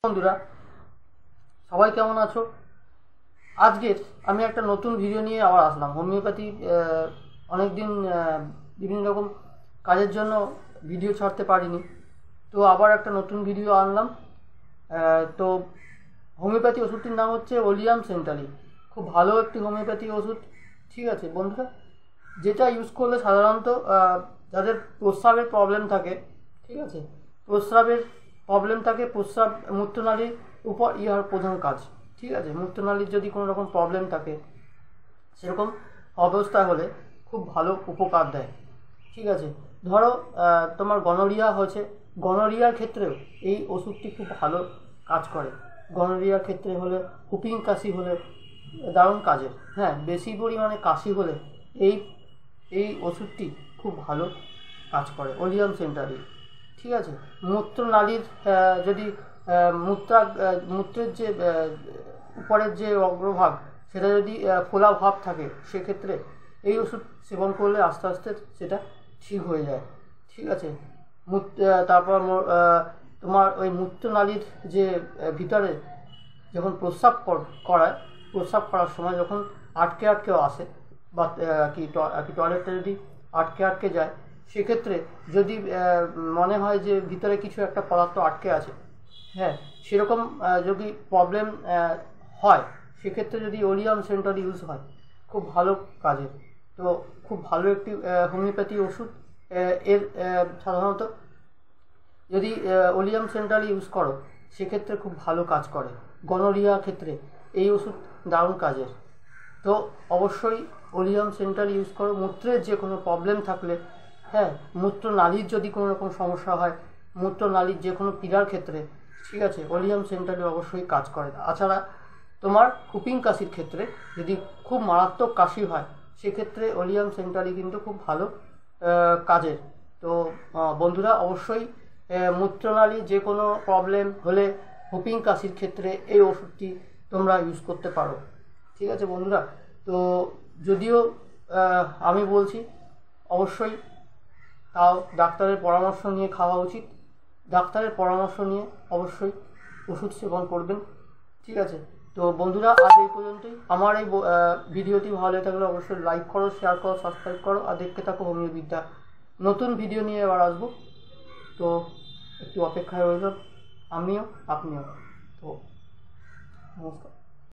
বন্ধুরা সবাই কেমন আছো? আজকের আমি একটা নতুন ভিডিও নিয়ে আবার আসলাম। হোমিওপ্যাথি অনেক দিন বিভিন্ন রকম কাজের জন্য ভিডিও ছাড়তে পারিনি, তো আবার একটা নতুন ভিডিও আনলাম। তো হোমিওপ্যাথি ওষুধটির নাম হচ্ছে ওলিয়াম সেন্টালি। খুব ভালো একটি হোমিওপ্যাথি ওষুধ, ঠিক আছে বন্ধুরা, যেটা ইউজ করলে সাধারণত যাদের প্রস্রাবের প্রবলেম থাকে, ঠিক আছে, প্রস্রাব মূত্রনালীর উপর ইহার প্রধান কাজ, ঠিক আছে। মূত্রনালীর যদি কোনো রকম প্রবলেম থাকে, সেরকম অবস্থা হলে খুব ভালো উপকার দেয়, ঠিক আছে। ধরো তোমার গনোরিয়া হয়েছে, গনোরিয়ার ক্ষেত্রেও এই ওষুধটি খুব ভালো কাজ করে। গনোরিয়ার ক্ষেত্রে হলে, হুপিং কাশি হলে দারুণ কাজের, হ্যাঁ, বেশি পরিমাণে কাশি হলে এই এই ওষুধটি খুব ভালো কাজ করে, ওলিয়াম সেন্টারি, ঠিক আছে। মূত্রনালীর যদি মূত্রের যে উপরের যে অগ্রভাগ, সেটা যদি ফোলা ভাব থাকে, সেক্ষেত্রে এই ওষুধ সেবন করলে আস্তে আস্তে সেটা ঠিক হয়ে যায়, ঠিক আছে। তারপর তোমার ওই মূত্রনালীর যে ভিতরে যখন প্রস্রাব করার সময় যখন আটকেও আসে, বা টয়লেটটা যদি আটকে যায়, সেক্ষেত্রে যদি মনে হয় যে ভিতরে কিছু একটা পদার্থ আটকে আছে, হ্যাঁ, সেরকম যদি প্রবলেম হয়, সেক্ষেত্রে যদি ওলিয়াম সেন্টার ইউজ হয়, খুব ভালো কাজের। তো খুব ভালো একটি হোমিওপ্যাথি ওষুধ। এর সাধারণত যদি ওলিয়াম সেন্টার ইউজ করো, সেক্ষেত্রে খুব ভালো কাজ করে। গনোরিয়া ক্ষেত্রে এই ওষুধ দারুণ কাজের। তো অবশ্যই ওলিয়াম সেন্টার ইউজ করো। মূত্রের যে কোনো প্রবলেম থাকলে, হ্যাঁ, মূত্রনালীর যদি কোনো রকম সমস্যা হয়, মূত্রনালীর যে কোনো পীড়ার ক্ষেত্রে, ঠিক আছে, ওলিয়াম সেন্টারে অবশ্যই কাজ করে। তাছাড়া তোমার হুপিং কাশির ক্ষেত্রে যদি খুব মারাত্মক কাশি হয়, সেক্ষেত্রে ওলিয়াম সেন্টারই কিন্তু খুব ভালো কাজের। তো বন্ধুরা অবশ্যই মূত্রনালীর যে কোনো প্রবলেম হলে হুপিং কাশির ক্ষেত্রে এই ওষুধটি তোমরা ইউজ করতে পারো, ঠিক আছে বন্ধুরা। তো যদিও আমি বলছি অবশ্যই, তাও ডাক্তারের পরামর্শ নিয়ে খাওয়া উচিত। ডাক্তারের পরামর্শ নিয়ে অবশ্যই ওষুধ সেবন করবেন, ঠিক আছে। তো বন্ধুরা আজ এই পর্যন্তই। আমার এই ভিডিওটি ভালো লেগে থাকলে অবশ্যই লাইক করো, শেয়ার করো, সাবস্ক্রাইব করো, আর দেখতে থাকো হোমিওবিদ্যা। নতুন ভিডিও নিয়ে এবার আসবো, তো একটু অপেক্ষায় রইল, আমিও আপনিও। তো নমস্কার।